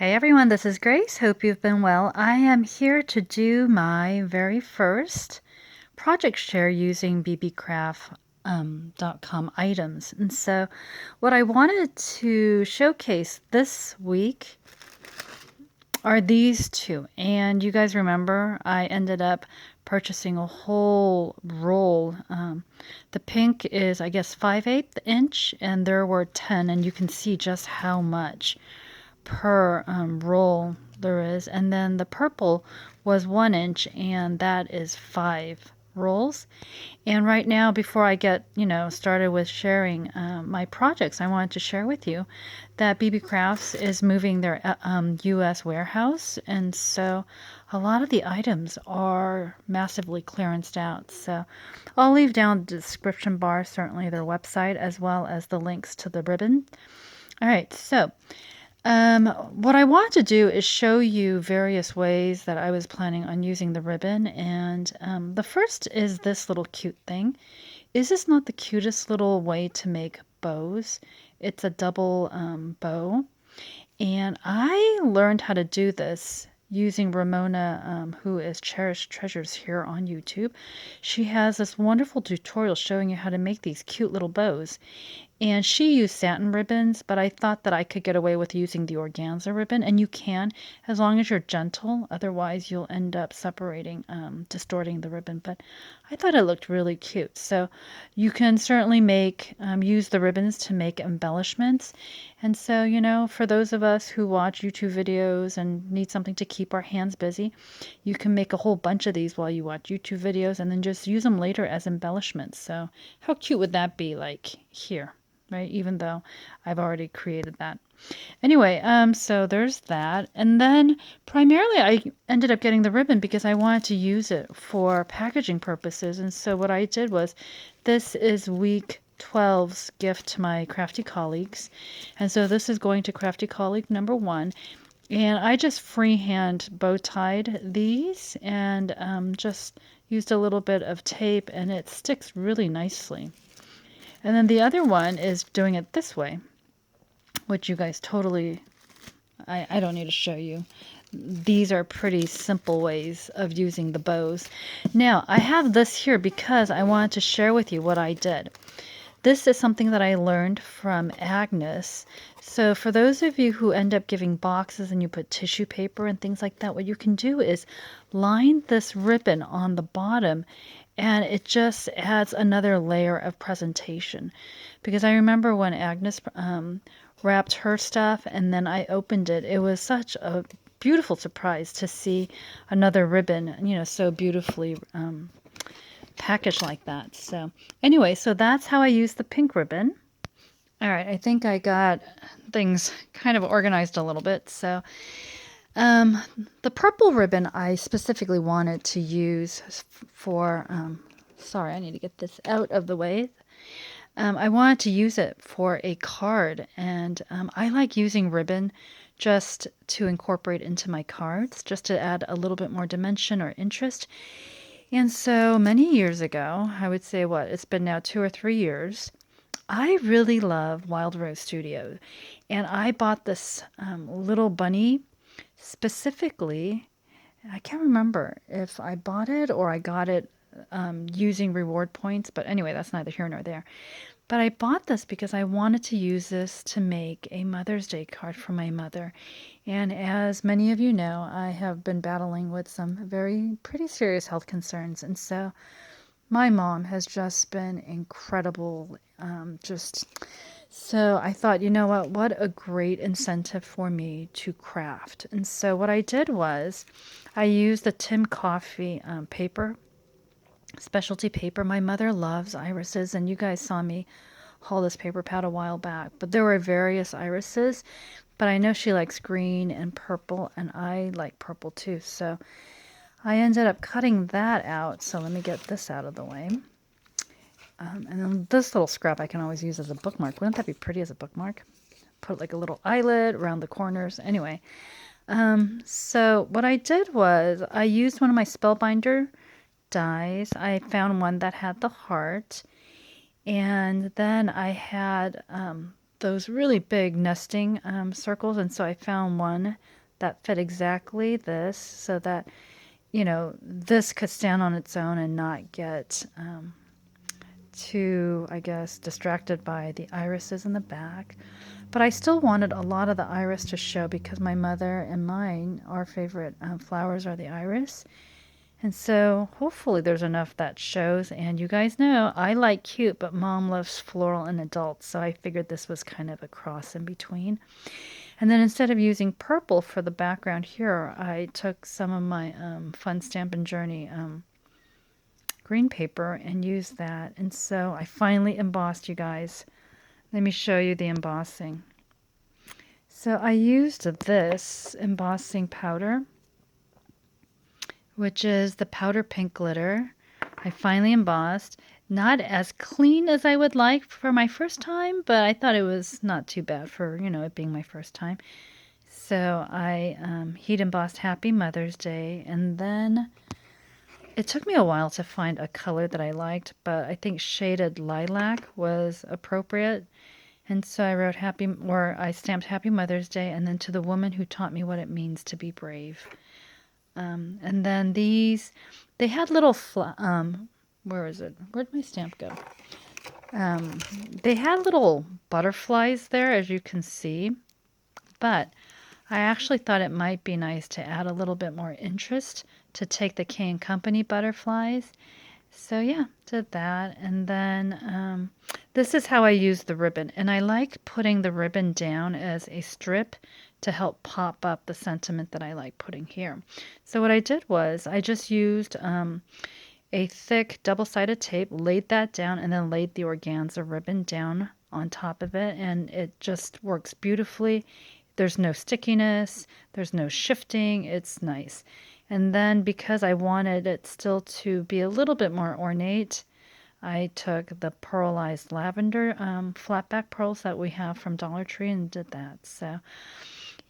Hey everyone, this is Grace. Hope you've been well. I am here to do my very first project share using BeeBeeCraft.com items. And so, what I wanted to showcase this week are these two. And you guys remember, I ended up purchasing a whole roll. The pink is, I guess, 5/8 inch, and there were 10, and you can see just how much per roll there is. And then the purple was 1 inch, and that is 5 rolls. And right now, before I get started with sharing my projects, I wanted to share with you that BeeBeeCrafts is moving their US warehouse, and so a lot of the items are massively clearanced out. So I'll leave down the description bar certainly their website as well as the links to the ribbon. All right, so what I want to do is show you various ways that I was planning on using the ribbon. And the first is this little cute thing. Is this not the cutest little way to make bows? It's a double bow. And I learned how to do this using Ramona, who is Cherished Treasures here on YouTube. She has this wonderful tutorial showing you how to make these cute little bows. And she used satin ribbons, but I thought that I could get away with using the organza ribbon, and you can, as long as you're gentle. Otherwise, you'll end up separating, distorting the ribbon. But I thought it looked really cute. So you can certainly use the ribbons to make embellishments. And so, for those of us who watch YouTube videos and need something to keep our hands busy, you can make a whole bunch of these while you watch YouTube videos and then just use them later as embellishments. So how cute would that be, like here? Right? Even though I've already created that. Anyway, so there's that. And then primarily I ended up getting the ribbon because I wanted to use it for packaging purposes. And so what I did was, this is week 12's gift to my crafty colleagues. And so this is going to crafty colleague number 1. And I just freehand bow tied these and just used a little bit of tape, and it sticks really nicely. And then the other one is doing it this way, which you guys totally, I don't need to show you. These are pretty simple ways of using the bows. Now, I have this here because I wanted to share with you what I did. This is something that I learned from Agnes. So for those of you who end up giving boxes and you put tissue paper and things like that, what you can do is line this ribbon on the bottom, and it just adds another layer of presentation. Because I remember when Agnes wrapped her stuff and then I opened it, it was such a beautiful surprise to see another ribbon, so beautifully packaged like that. So anyway, so that's how I use the pink ribbon. All right, I think I got things kind of organized a little bit. So the purple ribbon I specifically wanted to use for, sorry, I need to get this out of the way. I wanted to use it for a card, and I like using ribbon just to incorporate into my cards, just to add a little bit more dimension or interest. And so many years ago, I would say it's been now 2 or 3 years, I really love Wild Rose Studio. And I bought this little bunny specifically. I can't remember if I bought it or I got it using reward points. But anyway, that's neither here nor there. But I bought this because I wanted to use this to make a Mother's Day card for my mother. And as many of you know, I have been battling with some pretty serious health concerns. And so my mom has just been incredible. So I thought, you know what a great incentive for me to craft. And so what I did was I used the Tim Coffey paper, specialty paper. My mother loves irises, and you guys saw me haul this paper pad a while back. But there were various irises, but I know she likes green and purple, and I like purple too. So I ended up cutting that out. So let me get this out of the way. And then this little scrap I can always use as a bookmark. Wouldn't that be pretty as a bookmark? Put like a little eyelet around the corners. Anyway, so what I did was I used one of my Spellbinder dies. I found one that had the heart. And then I had those really big nesting circles, and so I found one that fit exactly this, so that this could stand on its own and not get too, I guess, distracted by the irises in the back. But I still wanted a lot of the iris to show because my mother and mine, our favorite flowers are the iris. And so hopefully there's enough that shows. And you guys know I like cute, but mom loves floral and adults. So I figured this was kind of a cross in between. And then instead of using purple for the background here, I took some of my Fun Stampin' Journey green paper and used that. And so I finally embossed, you guys. Let me show you the embossing. So I used this embossing powder, which is the powder pink glitter. I finally embossed. Not as clean as I would like for my first time, but I thought it was not too bad for, it being my first time. So I heat embossed Happy Mother's Day, and then it took me a while to find a color that I liked, but I think shaded lilac was appropriate. And so I wrote I stamped Happy Mother's Day, and then to the woman who taught me what it means to be brave. And then they had little, where is it? Where'd my stamp go? They had little butterflies there, as you can see, but I actually thought it might be nice to add a little bit more interest to take the K & Company butterflies. So yeah, did that. And then this is how I use the ribbon. And I like putting the ribbon down as a strip to help pop up the sentiment that I like putting here. So what I did was I just used a thick double-sided tape, laid that down, and then laid the organza ribbon down on top of it. And it just works beautifully. There's no stickiness, there's no shifting, it's nice. And then because I wanted it still to be a little bit more ornate, I took the pearlized lavender flat back pearls that we have from Dollar Tree and did that. So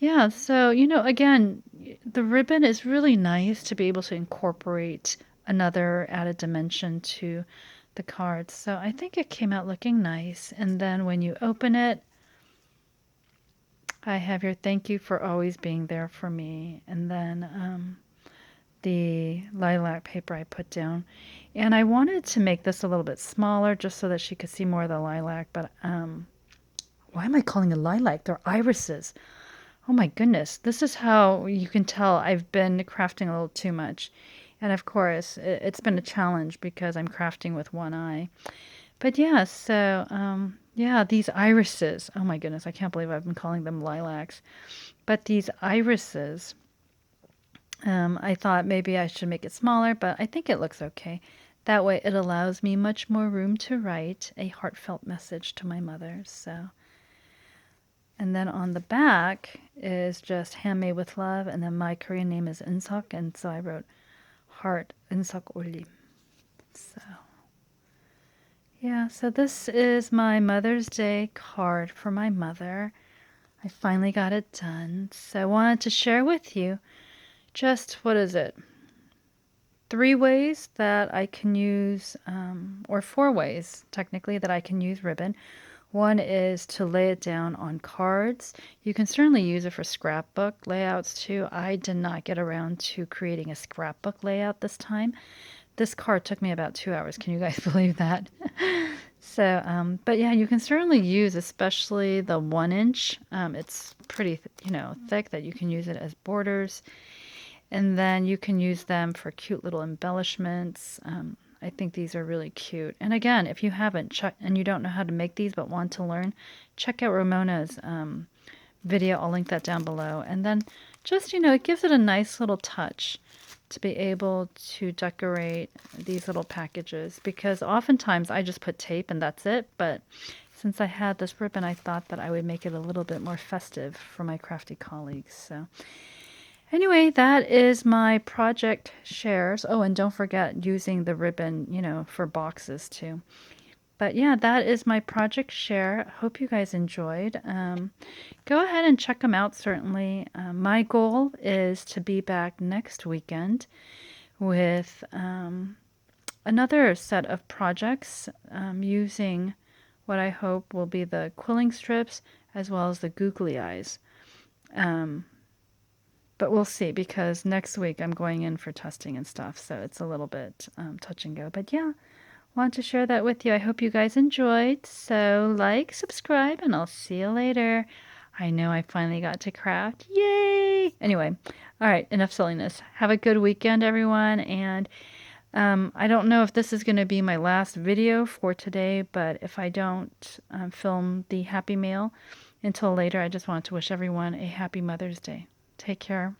yeah, so again, the ribbon is really nice to be able to incorporate another added dimension to the cards. So I think it came out looking nice. And then when you open it, I have your thank you for always being there for me. And then the lilac paper I put down. And I wanted to make this a little bit smaller just so that she could see more of the lilac. But why am I calling it lilac? They're irises. Oh my goodness. This is how you can tell I've been crafting a little too much. And of course, it's been a challenge because I'm crafting with one eye. But yeah, so yeah, these irises. Oh my goodness, I can't believe I've been calling them lilacs. But these irises, I thought maybe I should make it smaller, but I think it looks okay. That way it allows me much more room to write a heartfelt message to my mother. So, and then on the back is just handmade with love, and then my Korean name is Insok, and so I wrote heart Insok Olim. So yeah, so this is my Mother's Day card for my mother. I finally got it done. So I wanted to share with you just, what is it? 3 ways that I can use, or 4 ways technically that I can use ribbon. One is to lay it down on cards. You can certainly use it for scrapbook layouts too. I did not get around to creating a scrapbook layout this time. This card took me about 2 hours. Can you guys believe that? So, but yeah, you can certainly use, especially the 1-inch. It's pretty, thick that you can use it as borders. And then you can use them for cute little embellishments. I think these are really cute. And again, if you haven't and you don't know how to make these but want to learn, check out Ramona's video. I'll link that down below. And then just, it gives it a nice little touch to be able to decorate these little packages, because oftentimes I just put tape and that's it. But since I had this ribbon, I thought that I would make it a little bit more festive for my crafty colleagues. So anyway, that is my project shares. Oh, and don't forget using the ribbon, for boxes too. But yeah, that is my project share. Hope you guys enjoyed. Go ahead and check them out, certainly. My goal is to be back next weekend with another set of projects using what I hope will be the quilling strips as well as the googly eyes. Um, but we'll see, because next week I'm going in for testing and stuff, so it's a little bit touch and go. But yeah, want to share that with you. I hope you guys enjoyed. So like, subscribe, and I'll see you later. I know I finally got to craft. Yay! Anyway, all right, enough silliness. Have a good weekend, everyone. And I don't know if this is going to be my last video for today, but if I don't film the Happy Mail until later, I just want to wish everyone a happy Mother's Day. Take care.